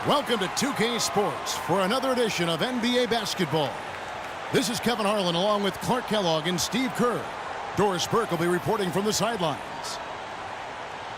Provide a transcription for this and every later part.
Welcome to 2K Sports for another edition of NBA basketball. This is Kevin Harlan along with Clark Kellogg and Steve Kerr. Doris Burke will be reporting from the sidelines.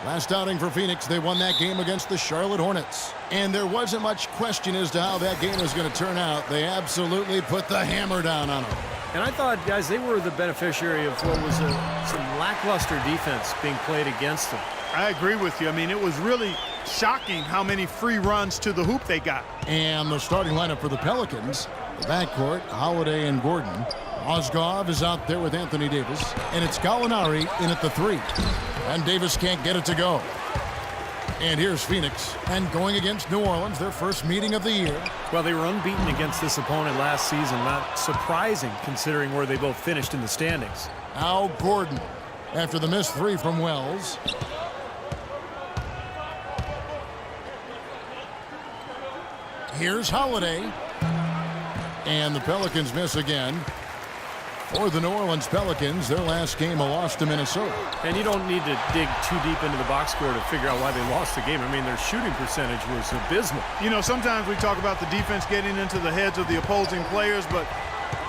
Last outing for Phoenix, they won that game against the Charlotte Hornets. And there wasn't much question as to how that game was going to turn out. They absolutely put the hammer down on them. And I thought, guys, they were the beneficiary of what was some lackluster defense being played against them. I agree with you. I mean, it was really shocking how many free runs to the hoop they got. And the starting lineup for the Pelicans, the backcourt, Holiday and Gordon. Mozgov is out there with Anthony Davis, and it's Gallinari in at the 3. And Davis can't get it to go. And here's Phoenix, and going against New Orleans, their first meeting of the year. Well, they were unbeaten against this opponent last season. Not surprising, considering where they both finished in the standings. Now Gordon, after the missed 3 from Wells. Here's Holiday. And the Pelicans miss again. For the New Orleans Pelicans, their last game a loss to Minnesota. And you don't need to dig too deep into the box score to figure out why they lost the game. I mean, their shooting percentage was abysmal. You know, sometimes we talk about the defense getting into the heads of the opposing players, but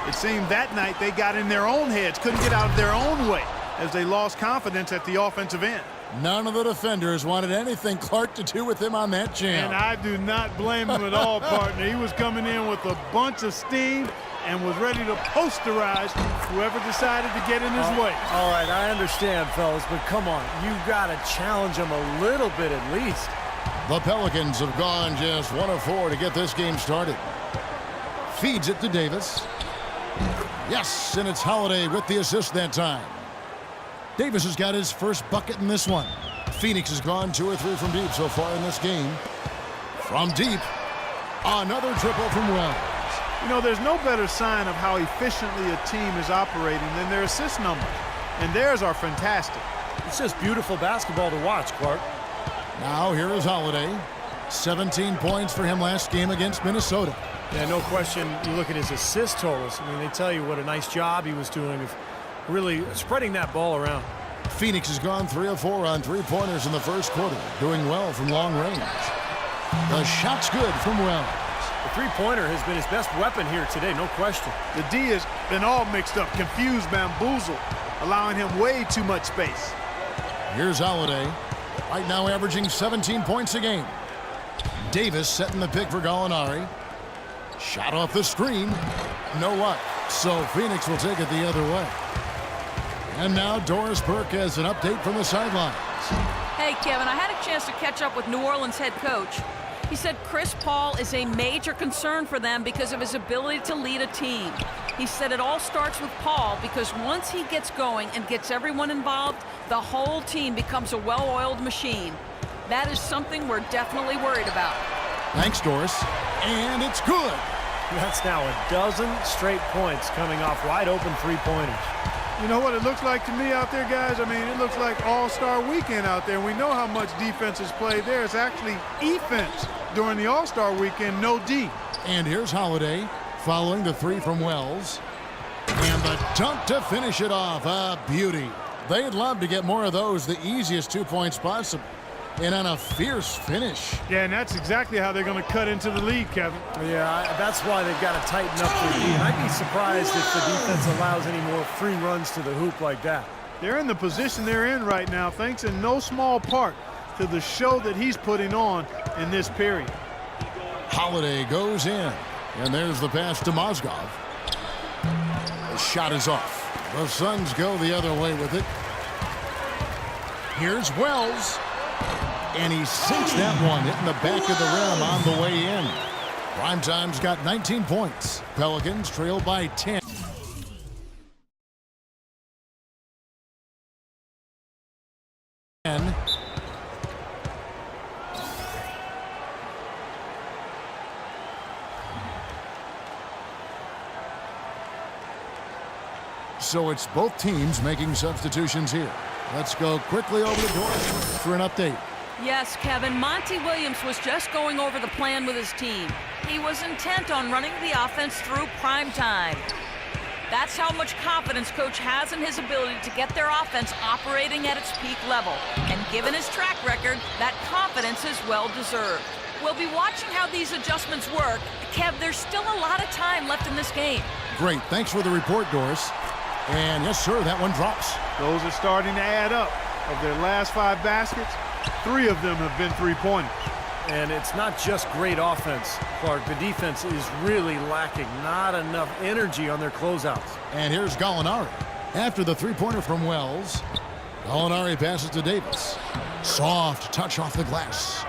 it seemed that night they got in their own heads, couldn't get out of their own way as they lost confidence at the offensive end. None of the defenders wanted anything Clark to do with him on that jam. And I do not blame him at all, partner. He was coming in with a bunch of steam and was ready to posterize whoever decided to get in his way. All right, I understand, fellas, but come on. You've got to challenge him a little bit at least. The Pelicans have gone just 1 of 4 to get this game started. Feeds it to Davis. Yes, and it's Holiday with the assist that time. Davis has got his first bucket in this one. Phoenix has gone 2 or 3 from deep so far in this game. From deep, another triple from Wells. You know, there's no better sign of how efficiently a team is operating than their assist numbers. And theirs are fantastic. It's just beautiful basketball to watch, Clark. Now here is Holiday. 17 points for him last game against Minnesota. Yeah, no question. You look at his assist totals. I mean, they tell you what a nice job he was doing of really spreading that ball around. Phoenix has gone 3 of 4 on 3-pointers in the first quarter, doing well from long range. The shot's good from Wells. The three-pointer has been his best weapon here today, no question. The D has been all mixed up, confused, bamboozled, allowing him way too much space. Here's Holiday, right now averaging 17 points a game. Davis setting the pick for Gallinari. Shot off the screen. No luck. So Phoenix will take it the other way. And now Doris Burke has an update from the sidelines. Hey, Kevin, I had a chance to catch up with New Orleans head coach. He said Chris Paul is a major concern for them because of his ability to lead a team. He said it all starts with Paul because once he gets going and gets everyone involved, the whole team becomes a well-oiled machine. That is something we're definitely worried about. Thanks, Doris. And it's good. That's now a dozen straight points coming off wide-open three-pointers. You know what it looks like to me out there, guys? I mean, it looks like All-Star Weekend out there. We know how much defense is played there. It's actually offense during the All-Star Weekend, no D. And here's Holiday following the 3 from Wells. And the dunk to finish it off. A beauty. They'd love to get more of those, the easiest 2 points possible. And on a fierce finish. Yeah, and that's exactly how they're going to cut into the lead, Kevin. Yeah, that's why they've got to tighten up their D. And I'd be surprised if the defense allows any more free runs to the hoop like that. They're in the position they're in right now, thanks in no small part to the show that he's putting on in this period. Holiday goes in. And there's the pass to Mozgov. The shot is off. The Suns go the other way with it. Here's Wells. And he sinks that one, hitting the back of the rim on the way in. Primetime's got 19 points. Pelicans trail by 10. So it's both teams making substitutions here. Let's go quickly over the door for an update. Yes, Kevin, Monty Williams was just going over the plan with his team. He was intent on running the offense through prime time. That's how much confidence Coach has in his ability to get their offense operating at its peak level. And given his track record, that confidence is well-deserved. We'll be watching how these adjustments work. Kev, there's still a lot of time left in this game. Great. Thanks for the report, Doris. And yes, sir, that one drops. Those are starting to add up. Of their last 5 baskets, 3 of them have been three-pointers. And it's not just great offense, Clark. The defense is really lacking. Not enough energy on their closeouts. And here's Gallinari. After the three-pointer from Wells, Gallinari passes to Davis. Soft touch off the glass.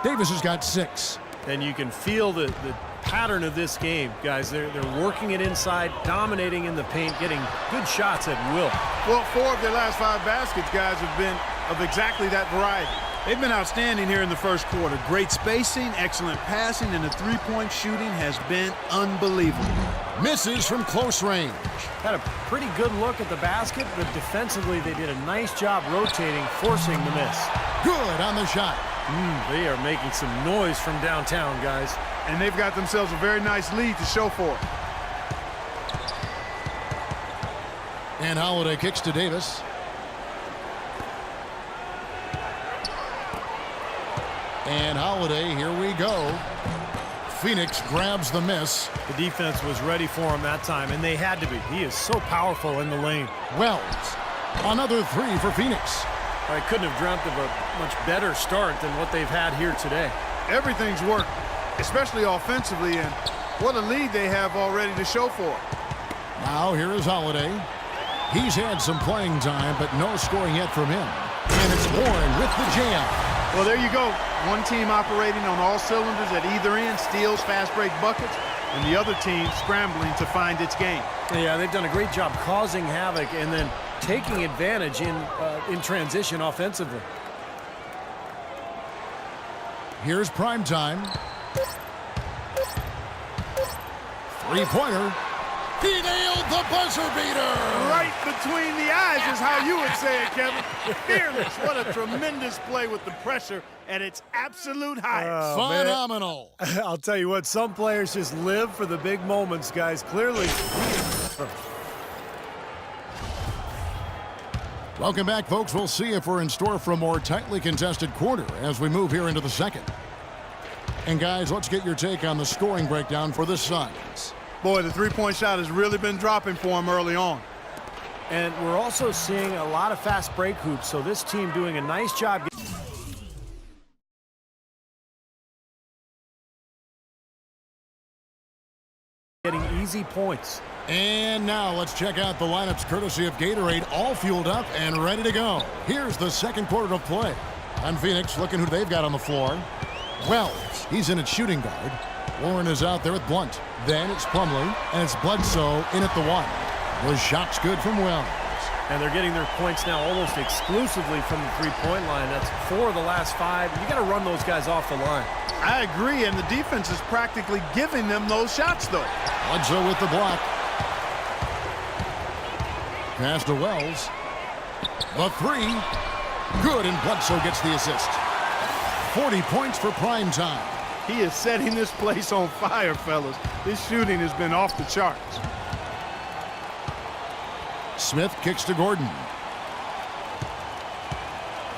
Davis has got 6. And you can feel the pattern of this game, guys. They're working it inside, dominating in the paint, getting good shots at will. Well, 4 of their last 5 baskets, guys, have been of exactly that variety. They've been outstanding here in the first quarter. Great spacing, excellent passing, and the three-point shooting has been unbelievable. Misses from close range. Had a pretty good look at the basket, but defensively they did a nice job rotating, forcing the miss. Good on the shot. They are making some noise from downtown, guys. And they've got themselves a very nice lead to show for it. And Holiday kicks to Davis. And Holiday, here we go. Phoenix grabs the miss. The defense was ready for him that time, and they had to be. He is so powerful in the lane. Wells. Another 3 for Phoenix. I couldn't have dreamt of a much better start than what they've had here today. Everything's worked, especially offensively, and what a lead they have already to show for it. Now here is Holiday. He's had some playing time, but no scoring yet from him. And it's Warren with the jam. Well, there you go. One team operating on all cylinders at either end, steals, fast break buckets, and the other team scrambling to find its game. Yeah, they've done a great job causing havoc and then taking advantage in transition offensively. Here's prime time. Three-pointer. He nailed the buzzer beater. Right between the eyes is how you would say it, Kevin. Fearless. What a tremendous play with the pressure at its absolute highest. Phenomenal. I'll tell you what, some players just live for the big moments, guys. Clearly. Welcome back, folks. We'll see if we're in store for a more tightly contested quarter as we move here into the second. And, guys, let's get your take on the scoring breakdown for the Suns. Boy, the three-point shot has really been dropping for him early on. And we're also seeing a lot of fast break hoops, so this team doing a nice job getting easy points. And now let's check out the lineups courtesy of Gatorade, all fueled up and ready to go. Here's the second quarter of play. On Phoenix, looking who they've got on the floor. Wells, he's in at shooting guard. Warren is out there with Blunt. Then it's Plumlee, and it's Bledsoe in at the 1. The shot's good from Wells. And they're getting their points now almost exclusively from the three-point line. That's 4 of the last 5. You got to run those guys off the line. I agree, and the defense is practically giving them those shots, though. Bledsoe with the block. Pass to Wells. The 3. Good, and Bledsoe gets the assist. 40 points for prime time. He is setting this place on fire, fellas. This shooting has been off the charts. Smith kicks to Gordon.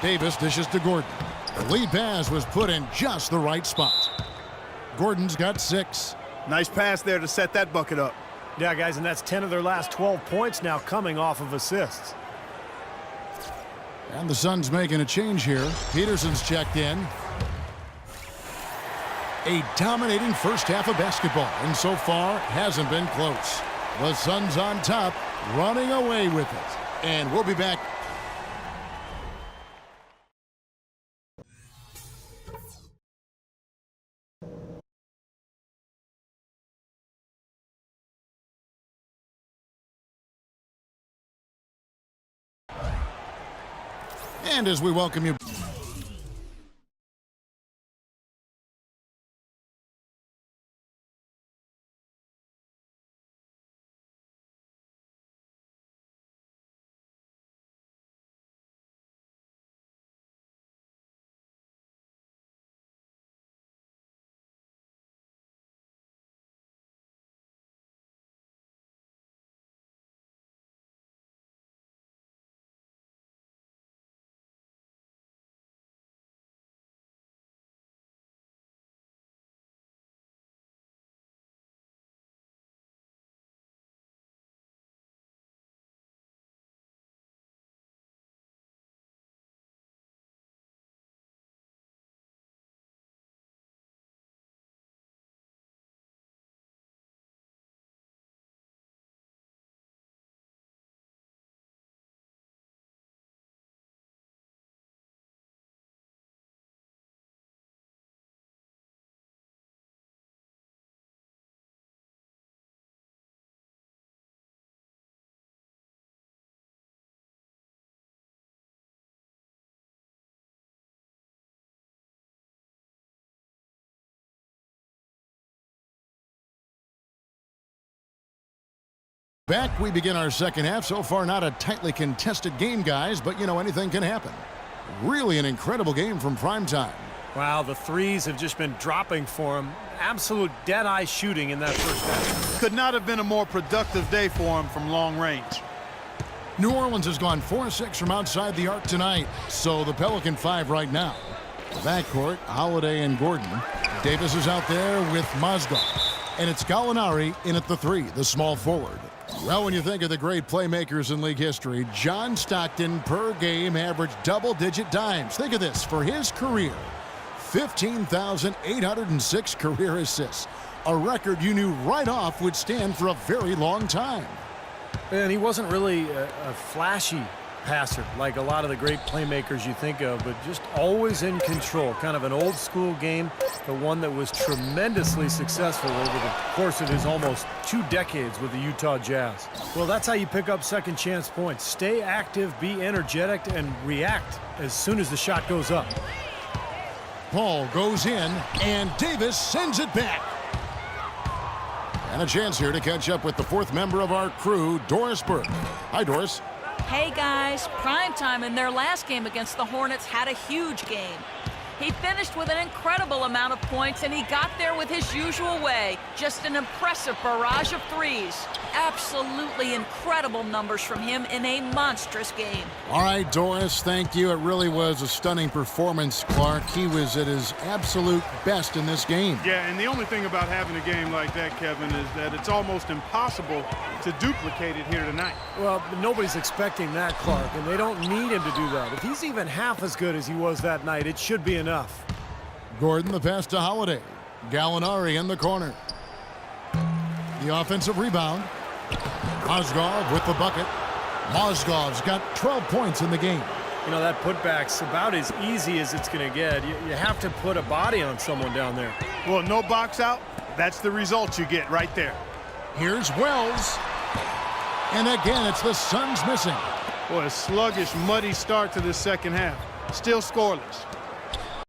Davis dishes to Gordon. The lead pass was put in just the right spot. Gordon's got 6. Nice pass there to set that bucket up. Yeah, guys, and that's 10 of their last 12 points now coming off of assists. And the Suns making a change here. Peterson's checked in. A dominating first half of basketball, and so far hasn't been close. The Suns on top, running away with it. And we'll be back. And as we welcome you Back we begin our second half. So far, not a tightly contested game, guys, but, anything can happen. Really an incredible game from primetime. Wow, the threes have just been dropping for him. Absolute dead-eye shooting in that first half. Could not have been a more productive day for him from long range. New Orleans has gone 4-6 from outside the arc tonight, so the Pelican 5 right now. The backcourt, Holiday and Gordon. Davis is out there with Mozgov. And it's Gallinari in at the 3, the small forward. Well, when you think of the great playmakers in league history, John Stockton per game averaged double-digit dimes. Think of this, for his career, 15,806 career assists. A record you knew right off would stand for a very long time. And he wasn't really a flashy passer like a lot of the great playmakers you think of, but just always in control. Kind of an old school game, but one that was tremendously successful over the course of his almost 2 decades with the Utah Jazz. Well, that's how you pick up second chance points. Stay active, be energetic, and react as soon as the shot goes up. Paul goes in, and Davis sends it back. And a chance here to catch up with the 4th member of our crew, Doris Burke. Hi, Doris. Hey guys, primetime in their last game against the Hornets had a huge game. He finished with an incredible amount of points, and he got there with his usual way. Just an impressive barrage of threes. Absolutely incredible numbers from him in a monstrous game. All right, Doris, thank you. It really was a stunning performance, Clark. He was at his absolute best in this game. Yeah, and the only thing about having a game like that, Kevin, is that it's almost impossible to duplicate it here tonight. Well, nobody's expecting that, Clark, and they don't need him to do that. If he's even half as good as he was that night, it should be enough. Gordon the pass to Holiday. Gallinari in the corner. The offensive rebound. Mozgov with the bucket. Mozgov's got 12 points in the game. That putback's about as easy as it's going to get. You have to put a body on someone down there. Well, no box out. That's the result you get right there. Here's Wells. And again, it's the Suns missing. Boy, a sluggish, muddy start to this second half. Still scoreless.